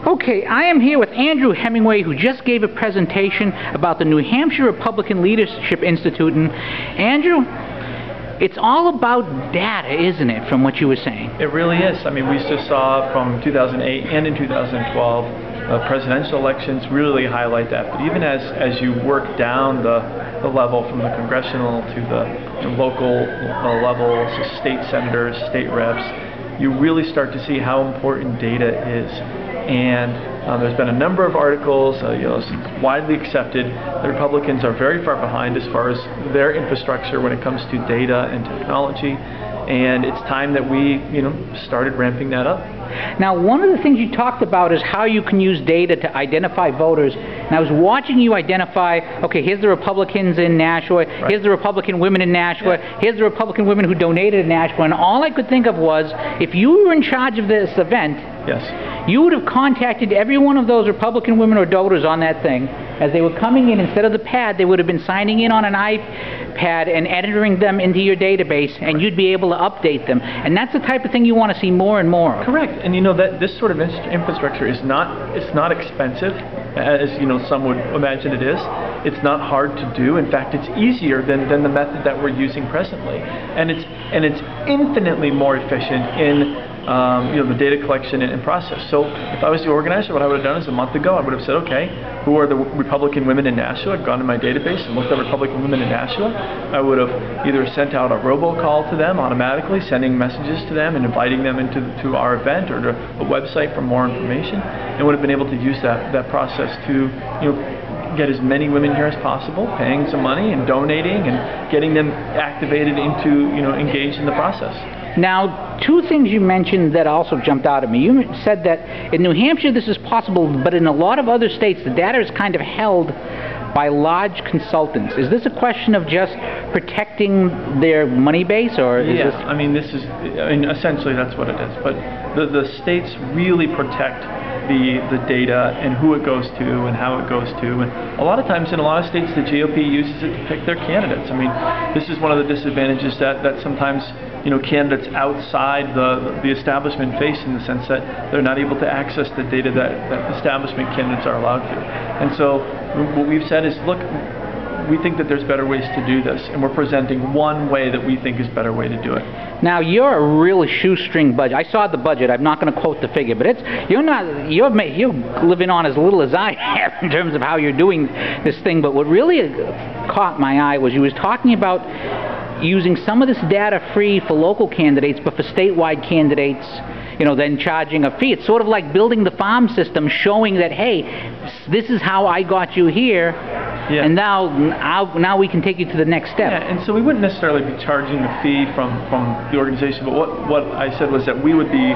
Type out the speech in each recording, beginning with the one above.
Okay, I am here with Andrew Hemingway, who just gave a presentation about the New Hampshire Republican Leadership Institute. And Andrew, it's all about data, isn't it, from what you were saying? It really is. I mean, we just saw from 2008 and in 2012, presidential elections really highlight that. But even as you work down the level from the congressional to the local levels, state senators, state reps, you really start to see how important data is. And there's been a number of articles, it's widely accepted that Republicans are very far behind as far as their infrastructure when it comes to data and technology. And it's time that we, started ramping that up. Now, one of the things you talked about is how you can use data to identify voters. And I was watching you identify, okay, here's the Republicans in Nashua, right. Here's the Republican women in Nashua, yeah. Here's the Republican women who donated in Nashua, and all I could think of was, if you were in charge of this event, yes, you would have contacted every one of those Republican women or donors on that thing. As they were coming in, instead of the pad, they would have been signing in on an iPad and entering them into your database, and you'd be able to update them. And that's the type of thing you want to see more and more of. Correct. And that this sort of infrastructure is not expensive, as some would imagine it is. It's not hard to do. In fact, it's easier than the method that we're using presently. And it's infinitely more efficient in the data collection and process. So if I was the organizer, what I would have done is a month ago, I would have said, okay, who are the Republican women in Nashua? I'd gone to my database and looked at Republican women in Nashua. I would have either sent out a robocall to them automatically, sending messages to them and inviting them to our event or to a website for more information, and would have been able to use that process to get as many women here as possible, paying some money and donating and getting them activated into engaged in the process. Now, two things you mentioned that also jumped out at me. You said that in New Hampshire this is possible, but in a lot of other states the data is kind of held by large consultants. Is this a question of just protecting their money base, or is this? I mean, essentially that's what it is. But the states really protect the data and who it goes to and how it goes to, and a lot of times in a lot of states the GOP uses it to pick their candidates. I mean, this is one of the disadvantages that sometimes candidates outside the establishment face, in the sense that they're not able to access the data that establishment candidates are allowed to. And so what we've said is, look, we think that there's better ways to do this, and we're presenting one way that we think is a better way to do it. Now, you're a really shoestring budget. I saw the budget. I'm not going to quote the figure, but you're living on as little as I have in terms of how you're doing this thing. But what really caught my eye was you was talking about using some of this data free for local candidates, but for statewide candidates, then charging a fee. It's sort of like building the farm system, showing that, hey, this is how I got you here. Yeah. And now we can take you to the next step. Yeah, and so we wouldn't necessarily be charging a fee from the organization, but what I said was that we would be,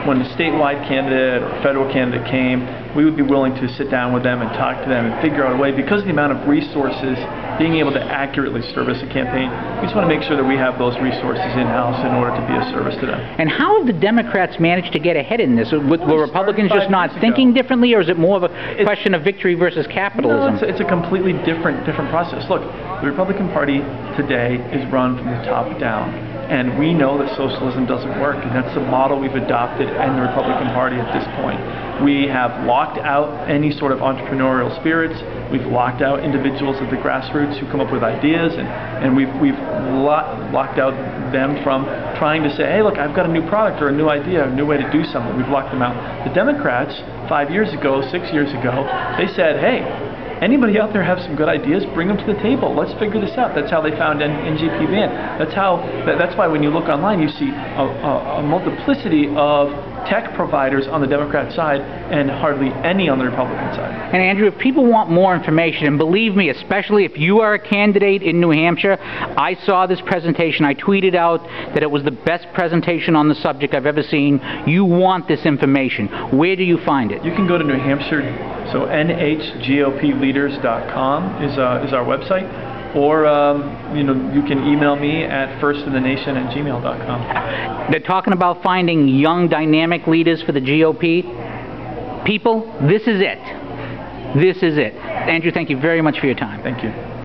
when a statewide candidate or federal candidate came, we would be willing to sit down with them and talk to them and figure out a way, because of the amount of resources, being able to accurately service a campaign, we just want to make sure that we have those resources in-house in order to be a service to them. And how have the Democrats managed to get ahead in this? Were Republicans just not thinking differently, or is it more of a question of victory versus capitalism? No, it's a completely different process. Look, the Republican Party today is run from the top down, and we know that socialism doesn't work, and that's the model we've adopted in the Republican Party at this point. We have locked out any sort of entrepreneurial spirits. We've locked out individuals at the grassroots who come up with ideas, and we've locked out them from trying to say, hey, look, I've got a new product or a new idea, a new way to do something. We've locked them out. The Democrats, 5 years ago, 6 years ago, they said, hey, anybody out there have some good ideas? Bring them to the table. Let's figure this out. That's how they found NGP Van. That's why when you look online, you see a multiplicity of tech providers on the Democrat side and hardly any on the Republican side. And Andrew, if people want more information, and believe me, especially if you are a candidate in New Hampshire, I saw this presentation. I tweeted out that it was the best presentation on the subject I've ever seen. You want this information. Where do you find it? You can go to New Hampshire, so nhgopleaders.com is our website. Or, you can email me at firstinthenation@gmail.com. They're talking about finding young, dynamic leaders for the GOP. People, this is it. This is it. Andrew, thank you very much for your time. Thank you.